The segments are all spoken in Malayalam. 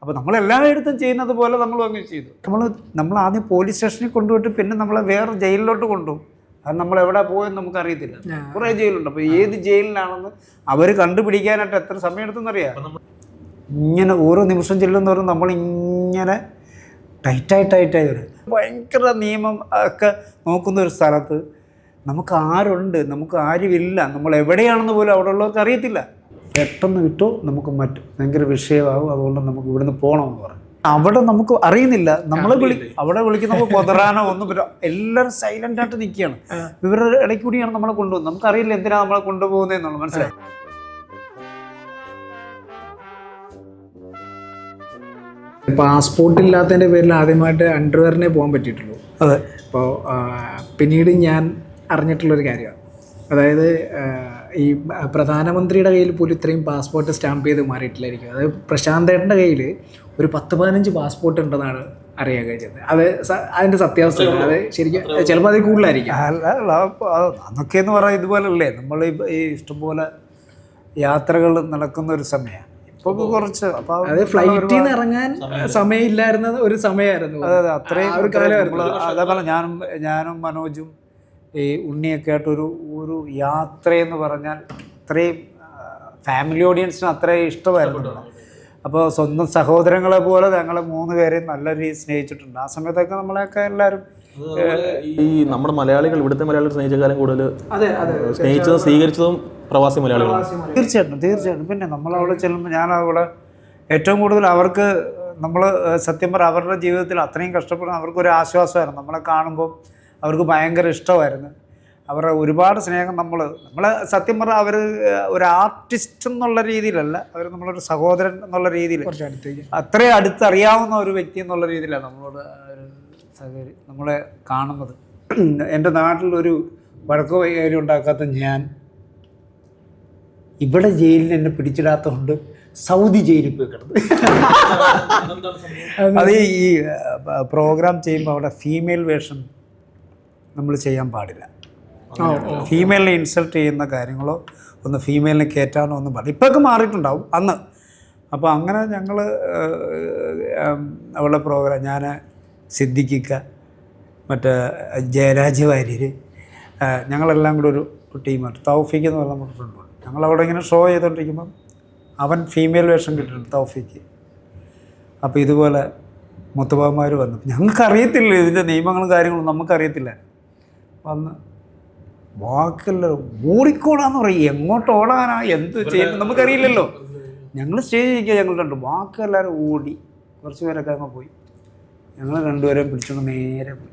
അപ്പോൾ നമ്മളെല്ലായിടത്തും ചെയ്യുന്നത് പോലെ നമ്മളും അങ്ങനെ ചെയ്തു. നമ്മൾ ആദ്യം പോലീസ് സ്റ്റേഷനിൽ കൊണ്ടുപോയിട്ട് പിന്നെ നമ്മളെ വേറെ ജയിലിലോട്ട് കൊണ്ടുപോകും. അത് നമ്മളെവിടെ പോയെന്ന് നമുക്കറിയത്തില്ല. കുറേ ജയിലുണ്ട്. അപ്പോൾ ഏത് ജയിലിലാണെന്ന് അവർ കണ്ടുപിടിക്കാനായിട്ട് എത്ര സമയം എടുത്തെന്നറിയാം. ഇങ്ങനെ ഓരോ നിമിഷം ചെല്ലുന്നവരും നമ്മളിങ്ങനെ ടൈറ്റായി വരും. ഭയങ്കര നിയമം ഒക്കെ നോക്കുന്ന ഒരു സ്ഥലത്ത് നമുക്ക് ആരുണ്ട്, നമുക്ക് ആരുമില്ല, നമ്മൾ എവിടെയാണെന്ന് പോലും അവിടെ ഉള്ളവർക്ക് അറിയത്തില്ല. പെട്ടെന്ന് വിട്ടോ നമുക്ക് ഭയങ്കര വിഷയമാകും. അതുകൊണ്ട് നമുക്ക് ഇവിടുന്ന് പോകണമെന്ന് പറയും. അവിടെ നമുക്ക് അറിയുന്നില്ല, അവിടെ വിളിക്കുന്നപ്പോൾ കൊതറാനോ ഒന്നും പറ്റില്ല. എല്ലാവരും സൈലൻ്റായിട്ട് നിൽക്കുകയാണ്. ഇവരുടെ ഇടയ്ക്ക് കൂടിയാണ് നമ്മളെ കൊണ്ടുപോകുന്നത്. നമുക്കറിയില്ല എന്തിനാണ് നമ്മളെ കൊണ്ടുപോകുന്നതെന്നുള്ളത്. മനസ്സിലായി? പാസ്പോർട്ട് ഇല്ലാത്തതിൻ്റെ പേരിൽ ആദ്യമായിട്ട് അണ്ടർവെയറിനെ പോകാൻ പറ്റിയിട്ടുള്ളൂ. അതെ. അപ്പോൾ പിന്നീട് ഞാൻ അറിഞ്ഞിട്ടുള്ളൊരു കാര്യമാണ്. അതായത് ഈ പ്രധാനമന്ത്രിയുടെ കയ്യിൽ പോലും ഇത്രയും പാസ്പോർട്ട് സ്റ്റാമ്പ് ചെയ്ത് മാറിയിട്ടില്ലായിരിക്കും. അതായത് പ്രശാന്തേട്ടൻ്റെ കയ്യിൽ ഒരു 10-15 പാസ്പോർട്ട് ഉണ്ടെന്നാണ് അറിയാൻ കഴിഞ്ഞത്. അത് അതിൻ്റെ സത്യാവസ്ഥ അത് ശരിക്കും ചിലപ്പോൾ അതിൽ കൂടുതലായിരിക്കും. അതൊക്കെ എന്ന് പറയാൻ ഇതുപോലല്ലേ, നമ്മൾ ഈ ഇഷ്ടംപോലെ യാത്രകൾ നടക്കുന്ന ഒരു സമയമാണ് ഇപ്പോൾ. കുറച്ച് അപ്പോൾ അത് ഫ്ലൈറ്റിൽ നിന്ന് ഇറങ്ങാൻ സമയമില്ലായിരുന്ന ഒരു സമയമായിരുന്നു. അതെ, അത്രയും ഒരു കാലമായിരുന്നു. അതേപോലെ ഞാനും മനോജും ഈ ഉണ്ണിയൊക്കെ ആയിട്ടൊരു യാത്രയെന്ന് പറഞ്ഞാൽ അത്രയും ഫാമിലി ഓഡിയൻസിന് അത്രയും ഇഷ്ടമായിരുന്നു. അപ്പോൾ സ്വന്തം സഹോദരങ്ങളെ പോലെ ഞങ്ങൾ 3 പേരെയും നല്ല രീതിയിൽ സ്നേഹിച്ചിട്ടുണ്ട്. ആ സമയത്തൊക്കെ നമ്മളെയൊക്കെ എല്ലാവരും ഈ നമ്മുടെ മലയാളികൾ, ഇവിടുത്തെ മലയാളികൾ സ്നേഹിച്ചക്കാലം കൂടുതൽ സ്നേഹിച്ചതും സ്വീകരിച്ചതും പ്രവാസി മലയാളികളാണ്. തീർച്ചയായിട്ടും. പിന്നെ നമ്മളവിടെ ചെല്ലുമ്പോൾ ഞാനവിടെ ഏറ്റവും കൂടുതൽ അവർക്ക് നമ്മൾ സത്യം പറഞ്ഞാൽ അവരുടെ ജീവിതത്തിൽ അത്രയും കഷ്ടപ്പെടുന്ന അവർക്കൊരു ആശ്വാസമായിരുന്നു. നമ്മളെ കാണുമ്പോൾ അവർക്ക് ഭയങ്കര ഇഷ്ടമായിരുന്നു. അവരുടെ ഒരുപാട് സ്നേഹം നമ്മളെ സത്യം പറഞ്ഞാൽ അവർ ഒരു ആർട്ടിസ്റ്റ് എന്നുള്ള രീതിയിലല്ല, അവർ നമ്മളൊരു സഹോദരൻ എന്നുള്ള രീതിയിൽ അത്രയും അടുത്തറിയാവുന്ന ഒരു വ്യക്തി എന്നുള്ള രീതിയിലാണ് നമ്മളോട് നമ്മളെ കാണുന്നത്. എൻ്റെ നാട്ടിലൊരു വഴക്കോ കാര്യം ഉണ്ടാക്കാത്ത ഞാൻ ഇവിടെ ജയിലിൽ എന്നെ പിടിച്ചിടാത്തതുകൊണ്ട് സൗദി ജയിലിൽ പോയി കിടന്നു. അത് ഈ പ്രോഗ്രാം ചെയ്യുമ്പോൾ അവിടെ ഫീമെയിൽ വേഷം നമ്മൾ ചെയ്യാൻ പാടില്ല. ഫീമെയിലിനെ ഇൻസൾട്ട് ചെയ്യുന്ന കാര്യങ്ങളോ ഒന്ന് ഫീമെയിലിനെ കയറ്റാനോ ഒന്നും പാടില്ല. ഇപ്പോഴൊക്കെ മാറിയിട്ടുണ്ടാവും അന്ന്. അപ്പോൾ അങ്ങനെ ഞങ്ങൾ അവളുടെ പ്രോഗ്രാം, ഞാൻ സിദ്ദിഖിക്ക, മറ്റേ ജയരാജ് വാര്യർ, ഞങ്ങളെല്ലാം കൂടെ ഒരു ടീമായിട്ട് തൗഫീഖ് എന്ന് പറഞ്ഞ നമ്മുടെ ഫ്രണ്ടുണ്ട്. ഞങ്ങളവിടെ ഇങ്ങനെ ഷോ ചെയ്തുകൊണ്ടിരിക്കുമ്പം അവൻ ഫീമെയിൽ വേഷം കിട്ടിയിട്ടുണ്ട്, തൗഫീഖ്. അപ്പോൾ ഇതുപോലെ മുത്തബാമാർ വന്നു. ഞങ്ങൾക്കറിയത്തില്ല ഇതിൻ്റെ നിയമങ്ങളും കാര്യങ്ങളും, നമുക്കറിയത്തില്ല. വന്ന് വാക്കല്ല ഓടിക്കോടാന്ന് പറയും. എങ്ങോട്ട് ഓടാനാ, എന്ത് ചെയ്യുന്നത് നമുക്കറിയില്ലല്ലോ. ഞങ്ങൾ സ്റ്റേജ് ഇരിക്കുക, ഞങ്ങൾ കണ്ടു വാക്കെല്ലാവരും ഓടി. കുറച്ച് പേരൊക്കെ അങ്ങ് പോയി. ഞങ്ങൾ 2 പേരെയും പിടിച്ചോണ്ട് നേരെ പോയി.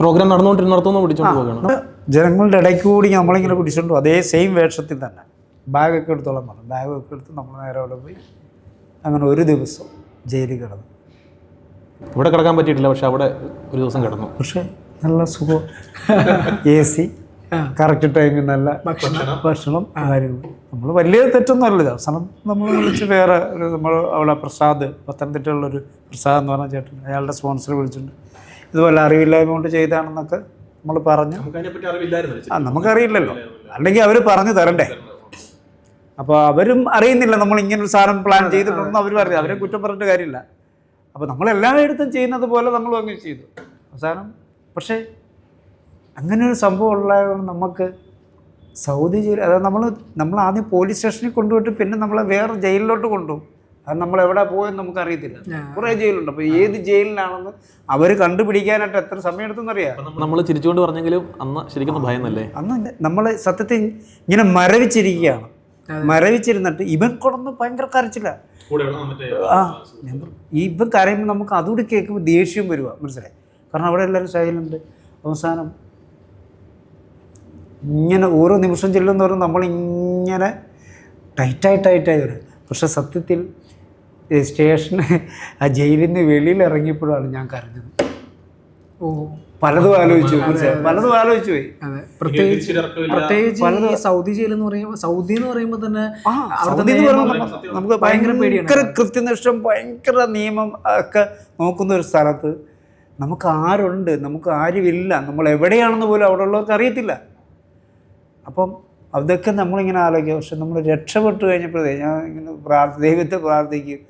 പ്രോഗ്രാം നടന്നുകൊണ്ടിരുന്നിടത്തുനിന്ന് പിടിച്ചോണ്ട് പോവുകയാണ്. ജനങ്ങളുടെ ഇടയ്ക്ക് കൂടി നമ്മളിങ്ങനെ പിടിച്ചോണ്ടു. അതേ സെയിം വേഷത്തിൽ തന്നെ ബാഗൊക്കെ എടുത്തോളം പറഞ്ഞു. ബാഗൊക്കെ എടുത്ത് നമ്മൾ നേരെ അവിടെ പോയി. അങ്ങനെ ഒരു ദിവസം ജയിലിൽ കിടന്നു. ഇവിടെ കിടക്കാൻ പറ്റിയിട്ടില്ല, പക്ഷെ അവിടെ ഒരു ദിവസം കിടന്നു. പക്ഷേ നല്ല സുഖം, AC, കറക്റ്റ് ടൈമിൽ നല്ല ഭക്ഷണം കാര്യങ്ങൾ. നമ്മൾ വലിയ തെറ്റൊന്നുമല്ല. അവസാനം നമ്മൾ വിളിച്ച് വേറെ ഒരു നമ്മൾ അവിടെ പ്രസാദ്, പത്തനംതിട്ടയുള്ളൊരു പ്രസാദ് എന്ന് പറഞ്ഞ ചേട്ടൻ, അയാളുടെ സ്പോൺസർ വിളിച്ചിട്ടുണ്ട്. ഇതുപോലെ അറിവില്ലായ്മ കൊണ്ട് ചെയ്താണെന്നൊക്കെ നമ്മൾ പറഞ്ഞു. നമുക്കറിയില്ലല്ലോ, അല്ലെങ്കിൽ അവർ പറഞ്ഞു തരണ്ടേ. അപ്പോൾ അവരും അറിയുന്നില്ല നമ്മൾ ഇങ്ങനൊരു സാധനം പ്ലാൻ ചെയ്തിട്ടുണ്ടെന്ന് അവർ പറഞ്ഞു. അവരെ കുറ്റം പറഞ്ഞിട്ട് കാര്യമില്ല. അപ്പോൾ നമ്മളെല്ലായിടത്തും ചെയ്യുന്നത് പോലെ നമ്മളും അങ്ങനെ ചെയ്തു. അവസാനം പക്ഷേ അങ്ങനെ ഒരു സംഭവം ഉള്ളതുകൊണ്ട് നമുക്ക് സൗദി ജയിൽ, അതായത് നമ്മൾ ആദ്യം പോലീസ് സ്റ്റേഷനിൽ കൊണ്ടുപോയിട്ട് പിന്നെ നമ്മളെ വേറെ ജയിലിലോട്ട് കൊണ്ടുപോകും. അത് നമ്മളെവിടെ പോയെന്ന് നമുക്കറിയത്തില്ല. കുറേ ജയിലുണ്ട്. അപ്പോൾ ഏത് ജയിലിലാണെന്ന് അവർ കണ്ടുപിടിക്കാനായിട്ട് എത്ര സമയം എടുത്തെന്നറിയാം. നമ്മൾ ചിരിച്ചുകൊണ്ട് പറഞ്ഞെങ്കിലും അന്ന് ശരിക്കും ഭയന്നല്ലേ. അന്ന് നമ്മൾ സത്യത്തിൽ ഇങ്ങനെ മരവിച്ചിരിക്കുകയാണ്. മരവിച്ചിരുന്നിട്ട് ഇവൻ കൊണ്ടൊന്ന് ഭയങ്കര കരച്ചില്ല. ഇവൻ കരയുമ്പോൾ നമുക്ക് അതുകൂടി കേൾക്കുമ്പോൾ ദേഷ്യം വരുക, മനസ്സിലായി? കാരണം അവിടെ എല്ലാവരും സൈലൻ്റ്. അവസാനം ഇങ്ങനെ ഓരോ നിമിഷം ചെല്ലുന്നവരും നമ്മളിങ്ങനെ ടൈറ്റായി വരും. പക്ഷെ സത്യത്തിൽ സ്റ്റേഷന് ആ ജയിലിന് വെളിയിൽ ഇറങ്ങിയപ്പോഴാണ് ഞാൻ കരഞ്ഞത്. പലതും ആലോചിച്ചു പോയി. പ്രത്യേകിച്ച് സൗദി ജയിൽ എന്ന് പറയുമ്പോൾ, സൗദി എന്ന് പറയുമ്പോൾ തന്നെ നമുക്ക് ഭയങ്കര കൃത്യനിഷ്ഠം, ഭയങ്കര നിയമം ഒക്കെ നോക്കുന്ന ഒരു സ്ഥലത്ത് നമുക്ക് ആരുണ്ട്, നമുക്ക് ആരുമില്ല, നമ്മൾ എവിടെയാണെന്ന് പോലും അവിടെ ഉള്ളവർക്ക് അറിയത്തില്ല. അപ്പം അതൊക്കെ നമ്മളിങ്ങനെ ആലോചിക്കുക. പക്ഷെ നമ്മൾ രക്ഷപ്പെട്ടു കഴിഞ്ഞപ്പോഴേ ഞാൻ ഇങ്ങനെ ദൈവത്തെ പ്രാർത്ഥിക്കും,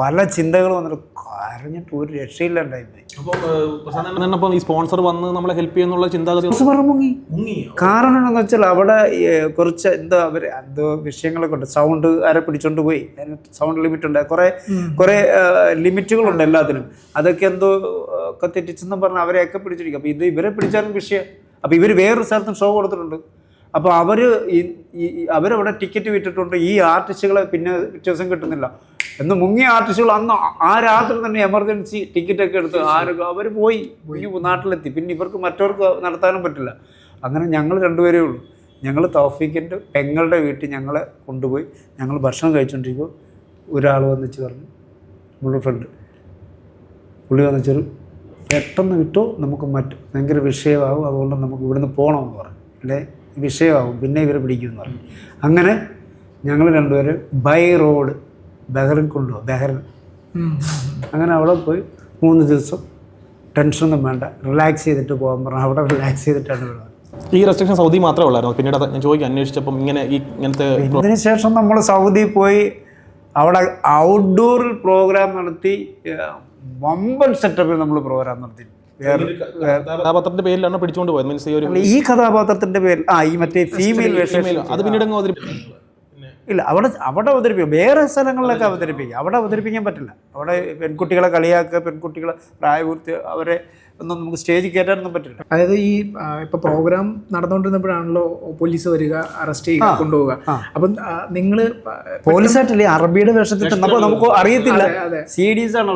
പല ചിന്തകൾ വന്നിട്ട് കരഞ്ഞിട്ട് ഒരു രക്ഷയില്ലാണ്ടായിപ്പോയി. അപ്പം ഈ സ്പോൺസർ വന്ന് നമ്മളെ ഹെൽപ്പ് ചെയ്യുന്നുള്ള ചിന്താഗതി മുങ്ങി. കാരണം എന്താണെന്ന് വെച്ചാൽ അവിടെ കുറച്ച് എന്തോ വിഷയങ്ങളൊക്കെ ഉണ്ട്. സൗണ്ട് ആരെ പിടിച്ചോണ്ട് പോയി, സൗണ്ട് ലിമിറ്റ് ഉണ്ട്, കുറെ ലിമിറ്റുകളുണ്ട് എല്ലാത്തിനും. അതൊക്കെ എന്തോ ഒക്കെ തെറ്റിച്ചെന്നും പറഞ്ഞാൽ അവരെയൊക്കെ പിടിച്ചിരിക്കും. അപ്പോൾ ഇവരെ പിടിച്ചാലും വിഷയം. അപ്പോൾ ഇവർ വേറൊരു സ്ഥലത്തും ഷോ കൊടുത്തിട്ടുണ്ട്. അപ്പോൾ അവരവിടെ ടിക്കറ്റ് വിറ്റിട്ടുണ്ട്. ഈ ആർട്ടിസ്റ്റുകളെ പിന്നെ പിറ്റേ ദിവസം കിട്ടുന്നില്ല എന്ന് മുങ്ങിയ ആർട്ടിസ്റ്റുകൾ അന്ന് ആ രാത്രി തന്നെ എമർജൻസി ടിക്കറ്റൊക്കെ എടുത്ത് അവർ പോയി നാട്ടിലെത്തി. പിന്നെ ഇവർക്ക് മറ്റവർക്ക് നടത്താനും പറ്റില്ല. അങ്ങനെ ഞങ്ങൾ രണ്ടുപേരേ ഉള്ളൂ. ഞങ്ങൾ തൗഫീഖിൻ്റെ പെങ്ങളുടെ വീട്ടിൽ ഞങ്ങളെ കൊണ്ടുപോയി. ഞങ്ങൾ ഭക്ഷണം കഴിച്ചുകൊണ്ടിരിക്കുമ്പോൾ ഒരാൾ വന്നിച്ച് പറഞ്ഞു, നമ്മുടെ ഫ്രണ്ട് പുള്ളി വന്നിച്ചൊരു പെട്ടെന്ന് വിട്ടോ, നമുക്ക് ഭയങ്കര വിഷയമാകും, അതുകൊണ്ട് നമുക്ക് ഇവിടുന്ന് പോകണമെന്ന് പറഞ്ഞു. അല്ലേ വിഷയമാകും, പിന്നെ ഇവരെ പിടിക്കുമെന്ന് പറഞ്ഞു. അങ്ങനെ ഞങ്ങൾ രണ്ടുപേരും ബൈ റോഡ് ബഹ്റിൻ കൊണ്ടുപോകും. ബഹ്റിൻ അങ്ങനെ അവിടെ പോയി 3 ദിവസം ടെൻഷനൊന്നും വേണ്ട, റിലാക്സ് ചെയ്തിട്ട് പോകാൻ പറഞ്ഞു. അവിടെ റിലാക്സ് ചെയ്തിട്ടാണ് വിടുന്നത്. ഈ റെസ്ട്രിക്ഷൻ സൗദി മാത്രമേ ഉള്ളായിരുന്നു. പിന്നീട് ഞാൻ അന്വേഷിച്ചപ്പം ഇങ്ങനത്തെ ഇതിന് ശേഷം നമ്മൾ സൗദി പോയി അവിടെ ഔട്ട്ഡോറിൽ പ്രോഗ്രാം നടത്തി. വമ്പൻ സെറ്റപ്പിൽ നമ്മൾ പ്രോഗ്രാം നടത്തി. കഥാപാത്രത്തിന്റെ പേരിലാണ് പിടിച്ചുകൊണ്ട് പോയത്. മീൻസ് ഈ കഥാപാത്രത്തിന്റെ പേരിൽ ഈ മറ്റേ ഫീമെയിൽ വേഷം അത് പിന്നീട് ഇല്ല, അവിടെ അവതരിപ്പിക്കും. വേറെ സ്ഥലങ്ങളിലൊക്കെ അവതരിപ്പിക്കും. അവിടെ അവതരിപ്പിക്കാൻ പറ്റില്ല. അവിടെ പെൺകുട്ടികളെ കളിയാക്കുക, പെൺകുട്ടികളെ പ്രായപൂർത്തി അവരെ ഒന്നും നമുക്ക് സ്റ്റേജിൽ കയറ്റാനൊന്നും പറ്റില്ല. അതായത് ഈ ഇപ്പൊ പ്രോഗ്രാം നടന്നുകൊണ്ടിരുന്നപ്പോഴാണല്ലോ പോലീസ് വരിക, അറസ്റ്റ് ചെയ്യുക, കൊണ്ടുപോവുക. അപ്പം നിങ്ങള് പോലീസായിട്ടല്ലേ അറബിയുടെ വേഷത്തിൽ നമുക്ക് അറിയത്തില്ല. CDs ആണ്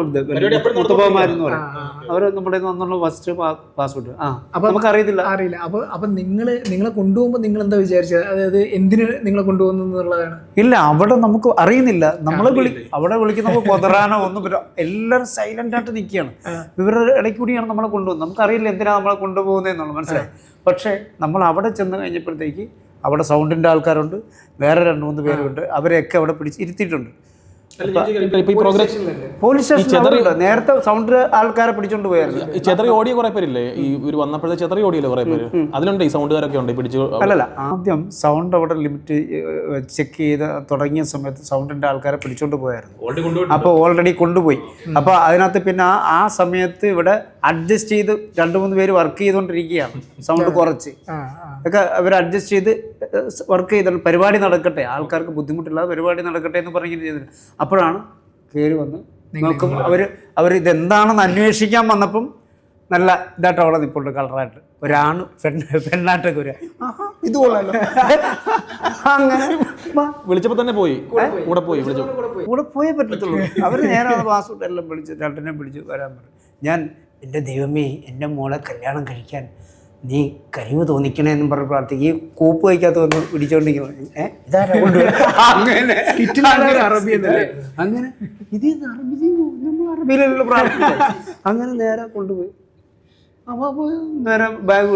മുത്തപ്പന്മാരെന്ന് പറയും. അവർ നമ്മുടെ വന്നുള്ള ഫസ്റ്റ് പാസ്പോർട്ട് അപ്പൊ നമുക്ക് അറിയില്ല. അപ്പൊ നിങ്ങളെ കൊണ്ടുപോകുമ്പോൾ നിങ്ങൾ എന്താ വിചാരിച്ചത്? അതായത് എന്തിന് നിങ്ങളെ കൊണ്ടുപോകുന്നു എന്നുള്ളതാണ്. ഇല്ല, അവിടെ നമുക്ക് അറിയുന്നില്ല. അവിടെ വിളിക്കുന്ന കൊതറാനോ ഒന്നും എല്ലാവരും സൈലന്റ് ആയിട്ട് നിൽക്കുകയാണ്. ഇവരുടെ ഇടയ്ക്ക് കൂടിയാണ് നമ്മളെ കൊണ്ടുപോകുന്നത്. നമുക്കറിയില്ല എന്തിനാണ് നമ്മളെ കൊണ്ടുപോകുന്നതെന്നുള്ളത്, മനസ്സിലായി. പക്ഷേ നമ്മൾ അവിടെ ചെന്ന് കഴിഞ്ഞപ്പോഴത്തേക്ക് അവിടെ സൗണ്ടിൻ്റെ ആൾക്കാരുണ്ട്, വേറെ 2-3 പേരുണ്ട്. അവരെയൊക്കെ അവിടെ പിടിച്ച് ഇരുത്തിയിട്ടുണ്ട്. പോലീസ് സ്റ്റേഷനിൽ നേരത്തെ സൗണ്ട് ആൾക്കാരെ പിടിച്ചോണ്ട് പോയായിരുന്നു. ചെതറി ഓടിയ കുറെ പേരില്ലേ, ഈ ഒരു വന്നപ്പോഴത്തെ ചെതറി ഓടിയല്ലോ കുറെ പേര്. അതിലുണ്ട് ഈ സൗണ്ടുകാരൊക്കെ ഉണ്ട് പിടിച്ചു. അല്ലല്ല, ആദ്യം സൗണ്ട് അവിടെ ലിമിറ്റ് ചെക്ക് ചെയ്ത് തുടങ്ങിയ സമയത്ത് സൗണ്ടിന്റെ ആൾക്കാരെ പിടിച്ചോണ്ട് പോയായിരുന്നു. അപ്പോൾ ഓൾറെഡി കൊണ്ടുപോയി. അപ്പോൾ അതിനകത്ത് പിന്നെ ആ സമയത്ത് ഇവിടെ അഡ്ജസ്റ്റ് ചെയ്ത് 2-3 പേര് വർക്ക് ചെയ്തുകൊണ്ടിരിക്കുകയാണ്. സൗണ്ട് കുറച്ച് ഒക്കെ അവർ അഡ്ജസ്റ്റ് ചെയ്ത് വർക്ക് ചെയ്തിട്ട് പരിപാടി നടക്കട്ടെ, ആൾക്കാർക്ക് ബുദ്ധിമുട്ടില്ലാതെ പരിപാടി നടക്കട്ടെ എന്ന് പറഞ്ഞിട്ട് ചെയ്തിട്ട് അപ്പോഴാണ് കയറി വന്ന് നോക്കും. അവർ ഇതെന്താണെന്ന് അന്വേഷിക്കാൻ വന്നപ്പം നല്ല ഇതായിട്ട് അവിടെ നിൽപ്പുണ്ട്, കളറായിട്ട് ഒരാണ് പെണ്ണായിട്ടൊക്കെ വരിക. ഇത് കൊള്ളാലോ. അങ്ങനെ വിളിച്ചപ്പോൾ തന്നെ പോയി, കൂടെ പോയേ പറ്റത്തുള്ളൂ. അവർ നേരെ പാസ്പോർട്ട് എല്ലാം വിളിച്ച് 2നെ വിളിച്ച് വരാൻ പറഞ്ഞു. ഞാൻ എൻ്റെ ദൈവമേ, എൻ്റെ മോളെ കല്യാണം കഴിക്കാൻ നീ കഴിവ് തോന്നിക്കണേന്നും പറഞ്ഞ് പ്രാർത്ഥിക്കും. ഈ കൂപ്പ് വയ്ക്കാത്ത വന്ന് പിടിച്ചോണ്ടിരിക്കുന്നു. ഇതാരാ അങ്ങനെ അങ്ങനെ ഇത് അറബി, നമ്മൾ അറബിയിലുള്ള പ്രാർത്ഥന. അങ്ങനെ നേരെ കൊണ്ടുപോയി. അപ്പോൾ നേരെ ബാഗ്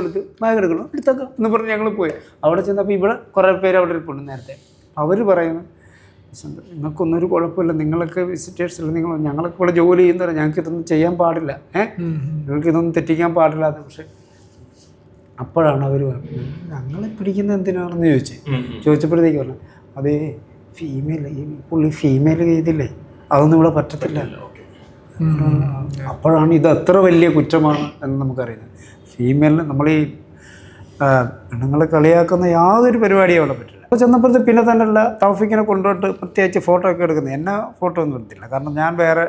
എടുക്കണം, എടുത്തേക്കാം എന്ന് പറഞ്ഞ് ഞങ്ങൾ പോയി. അവിടെ ചെന്നപ്പോൾ ഇവിടെ കുറേ പേര് അവിടെ ഇരിപ്പുണ്ട്. നേരത്തെ അവർ പറയുന്നു, നിങ്ങൾക്കൊന്നൊരു കുഴപ്പമില്ല, നിങ്ങളൊക്കെ വിസിറ്റേഴ്സില്ല, ഞങ്ങളൊക്കെ ഇവിടെ ജോലി ചെയ്യുന്നവരെ, ഞങ്ങൾക്ക് ഇതൊന്നും ചെയ്യാൻ പാടില്ല, നിങ്ങൾക്ക് ഇതൊന്നും തെറ്റിക്കാൻ പാടില്ല. അത് പക്ഷേ അപ്പോഴാണ് അവർ പറഞ്ഞത്, ഞങ്ങളെ പിടിക്കുന്നത് എന്തിനാണെന്ന് ചോദിച്ചപ്പോഴത്തേക്ക് പറഞ്ഞു, അതേ ഫീമെയിൽ, ഈ പുള്ളി ഫീമെയിൽ ചെയ്തില്ലേ, അതൊന്നും ഇവിടെ പറ്റത്തില്ല. അപ്പോഴാണ് ഇത് അത്ര വലിയ കുറ്റമാണ് എന്ന് നമുക്കറിയുന്നത്. ഫീമെയിലിന് നമ്മൾ ഈ പെണ്ണുങ്ങളെ കളിയാക്കുന്ന യാതൊരു പരിപാടിയും അവിടെ പറ്റില്ല. അപ്പോൾ ചെന്നപ്പോഴത്തെ പിന്നെ തന്നെയല്ല, തൗഫീഖിനെ കൊണ്ടുപോയിട്ട് പ്രത്യേകിച്ച് ഫോട്ടോ ഒക്കെ എടുക്കുന്നത്. എന്നെ ഫോട്ടോ ഒന്നും എടുത്തില്ല, കാരണം ഞാൻ വേറെ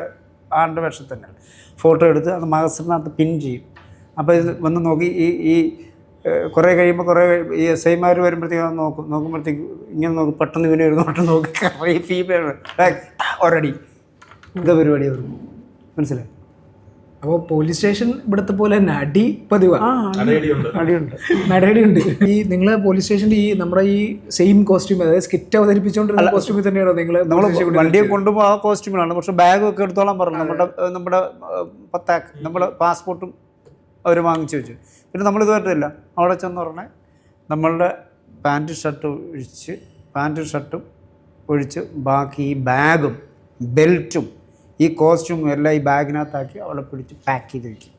ആളുടെ വേഷത്തിൽ തന്നെയാണ്. ഫോട്ടോ എടുത്ത് അത് മഗസിനകത്ത് പിൻ ചെയ്യും. അപ്പോൾ ഇത് വന്ന് നോക്കി ഈ കുറേ കഴിയുമ്പോൾ കുറേ ഈ SI-മാർ വരുമ്പോഴത്തേക്കും നോക്കുമ്പോഴത്തേക്ക് ഇങ്ങനെ നോക്കും, പെട്ടെന്ന് ഇവനെ ഒരു നോട്ടം നോക്കി ഫീമെയിൽ ഒരടി. എന്താ പരിപാടി വരും, മനസ്സിലായി. അപ്പോൾ പോലീസ് സ്റ്റേഷൻ ഇവിടുത്തെ പോലെ തന്നെ അടി പതിവാണ്, നടയടിയുണ്ട്. ഈ നിങ്ങളെ പോലീസ് സ്റ്റേഷനിൽ ഈ നമ്മുടെ ഈ സെയിം കോസ്റ്റ്യൂം, അതായത് സ്കിറ്റ് അവതരിപ്പിച്ചുകൊണ്ടിരുന്ന കോസ്റ്റ്യൂമിൽ തന്നെയാണോ നമ്മൾ വണ്ടിയെ കൊണ്ടുപോകും? ആ കോസ്റ്റ്യൂമിലാണ്, പക്ഷെ ബാഗൊക്കെ എടുത്തോളാൻ പറഞ്ഞു. നമ്മുടെ നമ്മുടെ പാസ്പോർട്ടും അവർ വാങ്ങിച്ചു വെച്ചു. പിന്നെ നമ്മളിതുമായിട്ടില്ല, അവിടെ ചെന്ന് പറഞ്ഞാൽ നമ്മളുടെ പാൻറ്റും ഷർട്ടും ഒഴിച്ച് ബാക്കി ഈ ബാഗും ബെൽറ്റും ഈ കോസ്റ്റ്യൂമും എല്ലാം ഈ ബാഗിനകത്താക്കി അവളെ പിടിച്ച് പാക്ക് ചെയ്ത് വയ്ക്കും.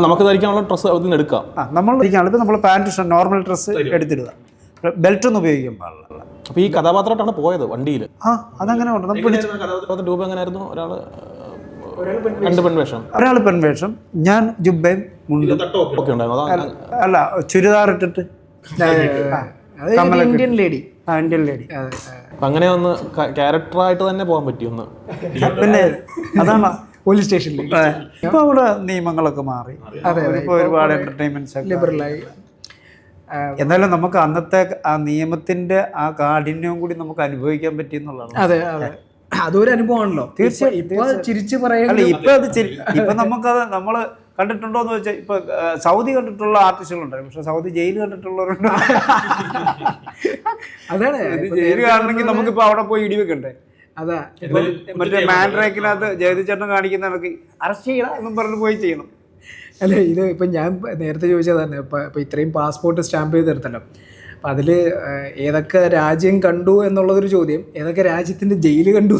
നമുക്ക് ധരിക്കാനുള്ള ഡ്രസ്സ് അതിൽ നിന്ന് എടുക്കാം. നമ്മൾ ധരിക്കാനുള്ളത് നമ്മൾ പാൻറ്റ് ഷർട്ട് നോർമൽ ഡ്രസ്സ് എടുത്തിടുക. ബെൽറ്റൊന്നും ഉപയോഗിക്കാൻ പാടില്ല. അപ്പോൾ ഈ കഥാപാത്രമായിട്ടാണ് പോയത് വണ്ടിയിൽ? ആ അതങ്ങനെ ഉണ്ട്. നമ്മൾ കഥാപാത്രത്തിന്റെ രൂപം എങ്ങനെയായിരുന്നു? ഒരാൾ പെൺവേഷം, ഒരാൾ പെൺവേഷം, ഞാൻ ജുബയും മുണ്ടും ഒക്കെ ഉണ്ടായിരുന്നു. അല്ല ചുരിദാർ ഇട്ടിട്ട് ഇന്ത്യൻ ലേഡി. Indian lady. അങ്ങനെ ഒന്ന് ക്യാരക്ടറായിട്ട് തന്നെ പോകാൻ പറ്റിയൊന്ന്. പിന്നെ അതാണ് പോലീസ് സ്റ്റേഷനിൽ. ഇപ്പൊ അവിടെ നിയമങ്ങളൊക്കെ മാറി. ഇപ്പൊ ഒരുപാട് എന്റർടൈൻമെന്റ്സ് ലിബറലായി. എന്നാലും നമുക്ക് അന്നത്തെ ആ നിയമത്തിന്റെ ആ കാഠിന്യവും കൂടി നമുക്ക് അനുഭവിക്കാൻ പറ്റിയെന്നുള്ളതാണ്. അതെ അതെ, അതൊരു അനുഭവമാണല്ലോ. തീർച്ചയായും ഇപ്പൊ ചിരിച്ചു പറയാം. അല്ല ഇപ്പൊ അത് ഇപ്പൊ നമുക്കത് നമ്മള് കണ്ടിട്ടുണ്ടോ എന്ന് വെച്ചാൽ ഇപ്പൊ സൗദി കണ്ടിട്ടുള്ള ആർട്ടിസ്റ്റുകളുണ്ട്, പക്ഷെ സൗദി ജയിൽ കണ്ടിട്ടുള്ളവരുണ്ട്. അതാണ് ജയിൽ കാണണമെങ്കിൽ നമുക്കിപ്പോ അവിടെ പോയി ഇടിവെക്കണ്ടേ? അതാ മറ്റേ മാൻഡ്രേക്കിനകത്ത് ജഗതി ചേട്ടൻ കാണിക്കുന്ന നമുക്ക് അറസ്റ്റ് ചെയ്യണം എന്നും പറഞ്ഞ് പോയി ചെയ്യണം. അല്ല ഇത് ഇപ്പം ഞാൻ നേരത്തെ ചോദിച്ചത് തന്നെ, ഇപ്പം ഇത്രയും പാസ്പോർട്ട് സ്റ്റാമ്പ് ചെയ്തെടുത്തല്ലോ. അപ്പം അതിൽ ഏതൊക്കെ രാജ്യം കണ്ടു എന്നുള്ളതൊരു ചോദ്യം, ഏതൊക്കെ രാജ്യത്തിൻ്റെ ജയില് കണ്ടു.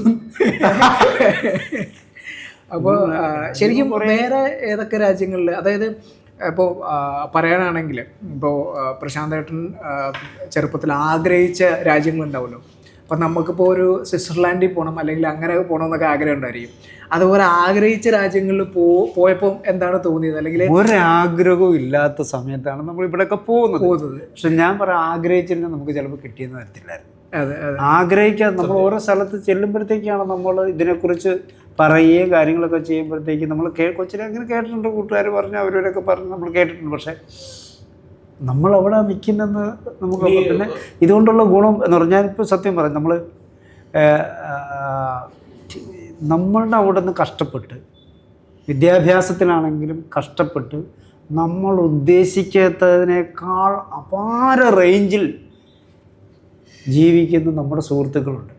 അപ്പോൾ ശരിക്കും വേറെ ഏതൊക്കെ രാജ്യങ്ങളിൽ, അതായത് ഇപ്പോൾ പറയാനാണെങ്കിൽ ഇപ്പോൾ പ്രശാന്തേട്ടൻ ചെറുപ്പത്തിൽ ആഗ്രഹിച്ച രാജ്യങ്ങളുണ്ടാവുമല്ലോ. അപ്പം നമുക്കിപ്പോൾ ഒരു സ്വിറ്റ്സർലാൻഡിൽ പോകണം അല്ലെങ്കിൽ അങ്ങനെ പോകണമെന്നൊക്കെ ആഗ്രഹം ഉണ്ടായിരിക്കും. അതുപോലെ ആഗ്രഹിച്ച രാജ്യങ്ങളിൽ പോയപ്പോൾ എന്താണ് തോന്നിയത്? അല്ലെങ്കിൽ ഒരാഗ്രഹവും ഇല്ലാത്ത സമയത്താണ് നമ്മൾ ഇവിടെയൊക്കെ പോകുന്നത്. പക്ഷെ ഞാൻ പറയാം, ആഗ്രഹിച്ചിരുന്ന നമുക്ക് ചിലപ്പോൾ കിട്ടിയെന്ന് വരത്തില്ലായിരുന്നു. ആഗ്രഹിക്കാതെ നമ്മൾ ഓരോ സ്ഥലത്ത് ചെല്ലുമ്പോഴത്തേക്കാണ് നമ്മൾ ഇതിനെക്കുറിച്ച് പറയുകയും കാര്യങ്ങളൊക്കെ ചെയ്യുമ്പോഴത്തേക്ക് നമ്മൾ കൊച്ചിനെ അങ്ങനെ കേട്ടിട്ടുണ്ട്, കൂട്ടുകാർ പറഞ്ഞു, അവരവരൊക്കെ പറഞ്ഞ് നമ്മൾ കേട്ടിട്ടുണ്ട്. പക്ഷേ നമ്മളവിടെ നിൽക്കുന്നെന്ന് നമുക്ക് പിന്നെ ഇതുകൊണ്ടുള്ള ഗുണം എന്ന് പറഞ്ഞാൽ, ഇപ്പോൾ സത്യം പറയാം, നമ്മളുടെ അവിടെ നിന്ന് കഷ്ടപ്പെട്ട് വിദ്യാഭ്യാസത്തിലാണെങ്കിലും കഷ്ടപ്പെട്ട് നമ്മൾ ഉദ്ദേശിക്കാത്തതിനേക്കാൾ അപാര റേഞ്ചിൽ ജീവിക്കുന്ന നമ്മുടെ സുഹൃത്തുക്കളുണ്ട്.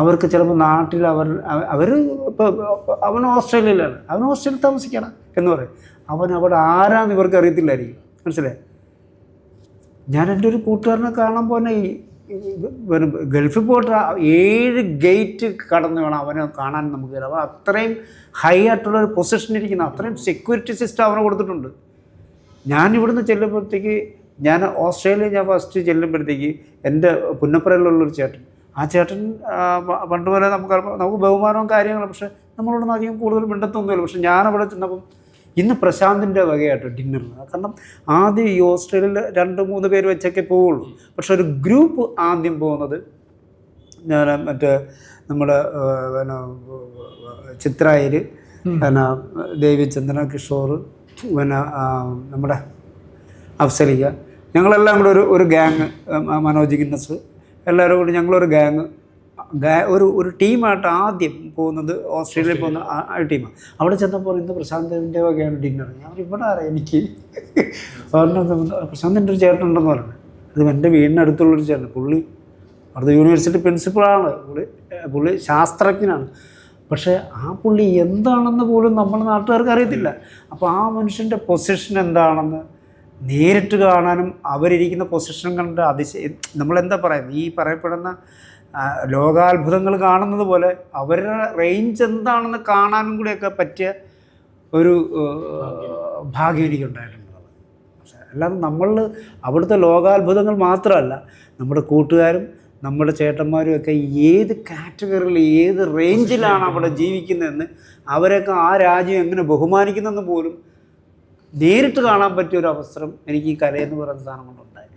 അവർക്ക് ചിലപ്പോൾ നാട്ടിൽ അവർ ഇപ്പോൾ അവൻ ഓസ്ട്രേലിയയിലാണ്, അവൻ ഓസ്ട്രേലിയയിൽ താമസിക്കണം എന്ന് പറയും. അവൻ അവിടെ ആരാന്ന് ഇവർക്ക് അറിയത്തില്ലായിരിക്കും. മനസ്സിലായി? ഞാൻ എൻ്റെ ഒരു കൂട്ടുകാരനെ കാണാൻ പോകുന്ന ഈ ഗൾഫിൽ പോയിട്ട് 7 ഗേറ്റ് കടന്ന് വേണം അവനെ കാണാൻ നമുക്ക്. അവൻ അത്രയും ഹൈ ആയിട്ടുള്ളൊരു പൊസിഷനിരിക്കുന്ന, അത്രയും സെക്യൂരിറ്റി സിസ്റ്റം അവനെ കൊടുത്തിട്ടുണ്ട്. ഞാൻ ഇവിടുന്ന് ചെല്ലുമ്പോഴത്തേക്ക്, ഞാൻ ഓസ്ട്രേലിയ ഫസ്റ്റ് ചെല്ലുമ്പോഴത്തേക്ക് എൻ്റെ പുന്നപ്പുറയിലുള്ളൊരു ചേട്ടൻ, ആ ചേട്ടൻ പണ്ട് പോലെ നമുക്ക് ബഹുമാനവും കാര്യങ്ങളും, പക്ഷെ നമ്മളോടൊന്നും അധികം കൂടുതൽ മിണ്ടത്തൊന്നുമില്ല. പക്ഷെ ഞാനവിടെ ചെന്നപ്പം ഇന്ന് പ്രശാന്തിൻ്റെ വകയായിട്ട് ഡിന്നറിന്, കാരണം ആദ്യം ഈ ഓസ്ട്രേലിയയിൽ 2-3 പേര് വെച്ചൊക്കെ പോവുള്ളൂ. പക്ഷെ ഒരു ഗ്രൂപ്പ് ആദ്യം പോകുന്നത്, ഞാൻ മറ്റേ നമ്മുടെ പിന്നെ ചിത്രായിൽ, പിന്നെ ദേവിചന്ദ്രൻ, കിഷോർ, പിന്നെ നമ്മുടെ അഫ്സലിക, ഞങ്ങളെല്ലാം കൂടെ ഒരു ഗ്യാങ്, മനോജ് ഗിന്നസ്, എല്ലാവരും കൂടി ഞങ്ങളൊരു ഗ്യാങ് ഒരു ടീമായിട്ട് ആദ്യം പോകുന്നത് ഓസ്ട്രേലിയയിൽ പോകുന്ന ആ ടീമാണ്. അവിടെ ചെന്നപ്പോൾ ഇന്ന് പ്രശാന്തിൻ്റെ വകയാണ് ഡിന്നർ. ഞാൻ ഇവിടെ അറിയാം, എനിക്ക് പ്രശാന്തിൻ്റെ ഒരു ചേട്ടനുണ്ടെന്ന് പറയുന്നത്. അത് എൻ്റെ വീടിനടുത്തുള്ളൊരു ചേട്ടൻ, പുള്ളി അവിടുത്തെ യൂണിവേഴ്സിറ്റി പ്രിൻസിപ്പളാണ്, പുള്ളി ശാസ്ത്രജ്ഞനാണ്. പക്ഷേ ആ പുള്ളി എന്താണെന്ന് പോലും നമ്മുടെ നാട്ടുകാർക്ക് അറിയത്തില്ല. അപ്പോൾ ആ മനുഷ്യൻ്റെ പൊസിഷൻ എന്താണെന്ന് നേരിട്ട് കാണാനും അവരിയ്ക്കുന്ന പൊസിഷൻ കണ്ട് നമ്മളെന്താ പറയുന്നത്, ഈ പറയപ്പെടുന്ന ലോകാത്ഭുതങ്ങൾ കാണുന്നത് പോലെ അവരുടെ റേഞ്ച് എന്താണെന്ന് കാണാനും കൂടിയൊക്കെ പറ്റിയ ഒരു ഭാഗ്യം എനിക്കുണ്ടായിട്ടുള്ളത്. പക്ഷേ അല്ലാതെ നമ്മൾ അവിടുത്തെ ലോകാത്ഭുതങ്ങൾ മാത്രമല്ല, നമ്മുടെ കൂട്ടുകാരും നമ്മുടെ ചേട്ടന്മാരും ഒക്കെ ഏത് കാറ്റഗറിയിൽ ഏത് റേഞ്ചിലാണ് അവിടെ ജീവിക്കുന്നതെന്ന്, അവരൊക്കെ ആ രാജ്യം എങ്ങനെ ബഹുമാനിക്കുന്നതെന്ന് പോലും നേരിട്ട് കാണാൻ പറ്റിയ ഒരു അവസരം എനിക്ക് ഈ കലയെന്ന് പറയുന്ന സാധനം കൊണ്ടുണ്ടായി.